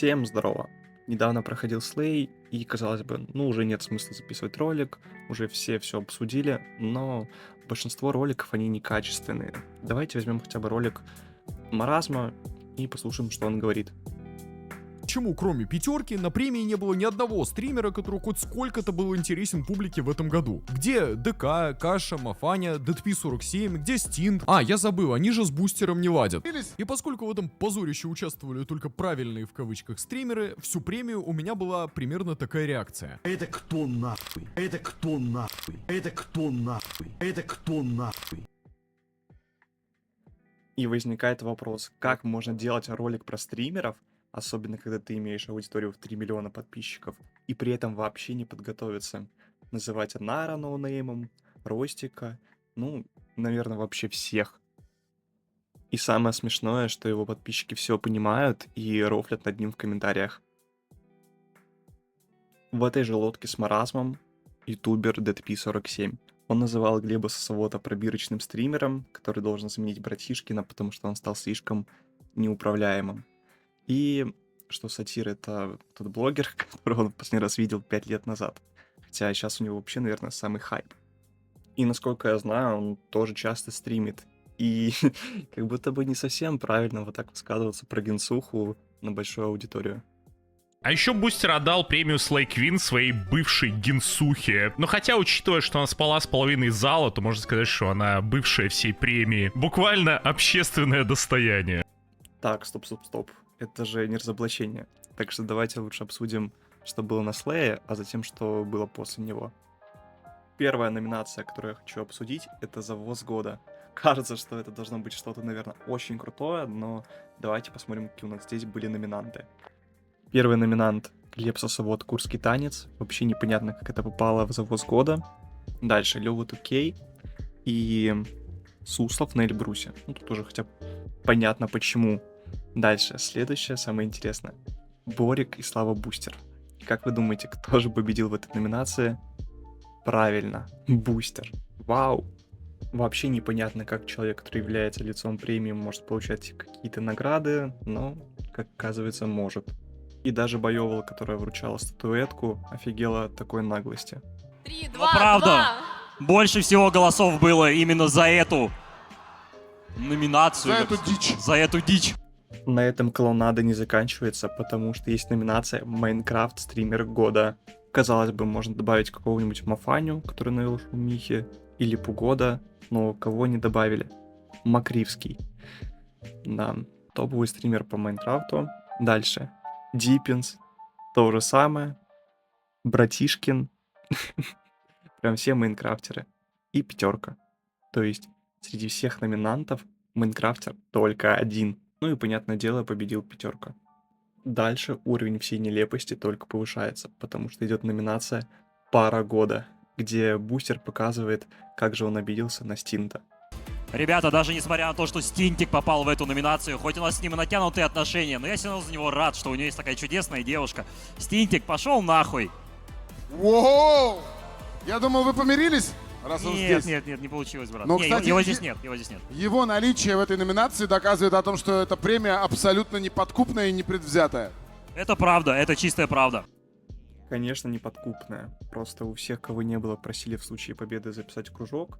Всем здорово! Недавно проходил Слей, и казалось бы, ну уже нет смысла записывать ролик, уже все обсудили, но большинство роликов, они некачественные. Давайте возьмем хотя бы ролик Маразма и послушаем, что он говорит. Почему, кроме пятерки, на премии не было ни одного стримера, который хоть сколько-то был интересен публике в этом году? Где ДК, Каша, Мафаня, Дэдпи47, где Стинт? А, я забыл, они же с бустером не ладят. И поскольку в этом позорище участвовали только правильные в кавычках стримеры, всю премию у меня была примерно такая реакция. Это кто нахуй? Это кто нахуй? Это кто нахуй? Это кто нахуй? И возникает вопрос, как можно делать ролик про стримеров, особенно когда ты имеешь аудиторию в 3 миллиона подписчиков, и при этом вообще не подготовиться. Называть Нара ноунеймом, Ростика, ну, наверное, вообще всех. И самое смешное, что его подписчики все понимают и рофлят над ним в комментариях. В этой же лодке с Маразмом ютубер Дэдпи47. Он называл Глеба Сосовота пробирочным стримером, который должен заменить Братишкина, потому что он стал слишком неуправляемым. И что Сатир — это тот блогер, которого он последний раз видел 5 лет назад. Хотя сейчас у него вообще, наверное, самый хайп. И насколько я знаю, он тоже часто стримит. И как будто бы не совсем правильно вот так высказываться про Генсуху на большую аудиторию. А еще Бустер отдал премию Слей Квин своей бывшей Генсухе. Но хотя, учитывая, что она спала с половиной зала, то можно сказать, что она бывшая всей премии. Буквально общественное достояние. Так, стоп. Это же не разоблачение. Так что давайте лучше обсудим, что было на Слее, а затем, что было после него. Первая номинация, которую я хочу обсудить, это «Завоз года». Кажется, что это должно быть что-то, наверное, очень крутое, но давайте посмотрим, какие у нас здесь были номинанты. Первый номинант — Глеб Сосовод «Курский танец». Вообще непонятно, как это попало в «Завоз года». Дальше Лёва Тукей и Суслов на Эльбрусе. Ну, тут уже хотя бы понятно, почему. Дальше, следующее, самое интересное. Борик и Слава Бустер. И как вы думаете, кто же победил в этой номинации? Правильно, Бустер. Вау! Вообще непонятно, как человек, который является лицом премии, может получать какие-то награды, но, как оказывается, может. И даже Боёвол, которая вручала статуэтку, офигела от такой наглости. 3, 2, Но правда, 2. больше всего голосов было именно за эту номинацию. За эту дичь. За эту дичь. На этом клоунада не заканчивается, потому что есть номинация «Майнкрафт стример года». Казалось бы, можно добавить какого-нибудь Мафаню, который навел шумихи, или Пугода, но кого не добавили? Макривский. Да, топовый стример по Майнкрафту. Дальше. Диппинс. То же самое. Братишкин. Прям все майнкрафтеры. И пятерка. То есть среди всех номинантов майнкрафтер только один. Ну и, понятное дело, победил пятерка. Дальше уровень всей нелепости только повышается, потому что идет номинация «Пара года», где Бустер показывает, как же он обиделся на Стинта. Ребята, даже несмотря на то, что Стинтик попал в эту номинацию, хоть у нас с ним и натянутые отношения, но я все равно за него рад, что у него есть такая чудесная девушка. Стинтик, пошел нахуй. Воу! Я думал, вы помирились, раз он здесь. Нет, не получилось, брат. Но, Не, кстати, его здесь нет, его здесь нет. Его наличие в этой номинации доказывает о том, что эта премия абсолютно неподкупная и непредвзятая. Это правда, это чистая правда. Конечно, неподкупная. Просто у всех, кого не было, просили в случае победы записать кружок.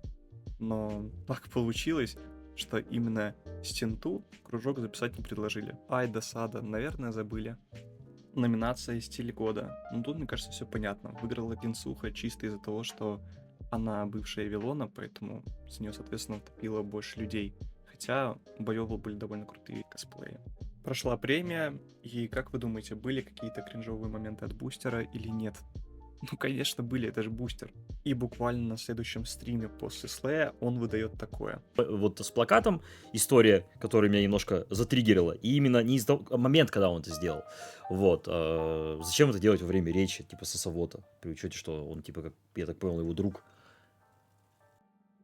Но так получилось, что именно Стинту кружок записать не предложили. Ай, досада, наверное, забыли. Номинация «Стиль года». Ну тут, мне кажется, все понятно. Выиграла Генсуха чисто из-за того, что она бывшая Вилона, поэтому с нее, соответственно, топило больше людей. Хотя у Боёвол были довольно крутые косплеи. Прошла премия, и как вы думаете, были какие-то кринжовые моменты от Бустера или нет? Ну, конечно, были, это же Бустер. И буквально на следующем стриме после Слея он выдает такое. Вот с плакатом история, которая меня немножко затриггерила, и именно не из-за того момент, когда он это сделал. Вот. Зачем это делать во время речи, типа Сосовота, при учете, что он, типа, как я так понял, его друг.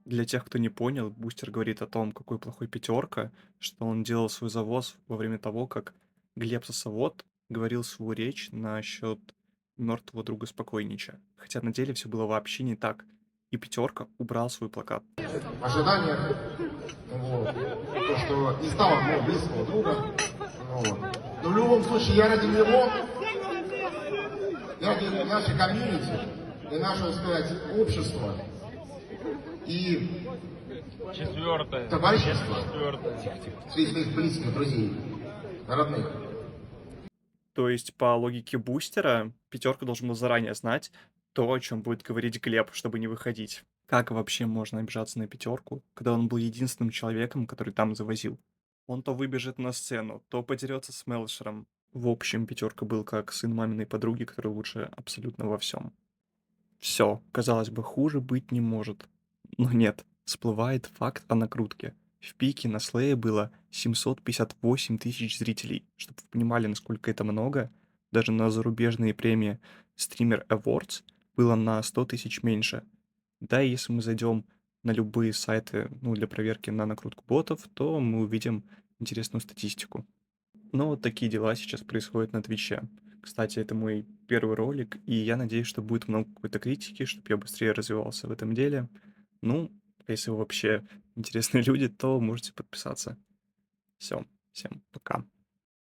Для тех, кто не понял, Бустер говорит о том, какой плохой пятерка, что он делал свой завоз во время того, как Глеб Сосовод говорил свою речь насчет мертвого друга Спокойнича. Хотя на деле все было вообще не так. И пятерка убрал свой плакат. Ожидания, вот, то, что не стало моего близкого друга, вот. Но в любом случае я ради него, ради нашей комьюнити и нашего, сказать, общества и товарищества своих близких друзей, родных. То есть, по логике бустера, пятерка должен был заранее знать то, о чем будет говорить Глеб, чтобы не выходить. Как вообще можно обижаться на пятерку, когда он был единственным человеком, который там завозил? Он то выбежит на сцену, то подерется с Мелшером. В общем, пятерка был как сын маминой подруги, который лучше абсолютно во всем. Все, казалось бы, хуже быть не может. Но нет, всплывает факт о накрутке. В пике на Слее было 758 тысяч зрителей. Чтобы вы понимали, насколько это много, даже на зарубежные премии Streamer Awards было на 100 тысяч меньше. Да, и если мы зайдем на любые сайты, ну, для проверки на накрутку ботов, то мы увидим интересную статистику. Но вот такие дела сейчас происходят на Твиче. Кстати, это мой первый ролик, и я надеюсь, что будет много какой-то критики, чтобы я быстрее развивался в этом деле. Ну, если вы вообще интересные люди, то можете подписаться. Все, всем пока.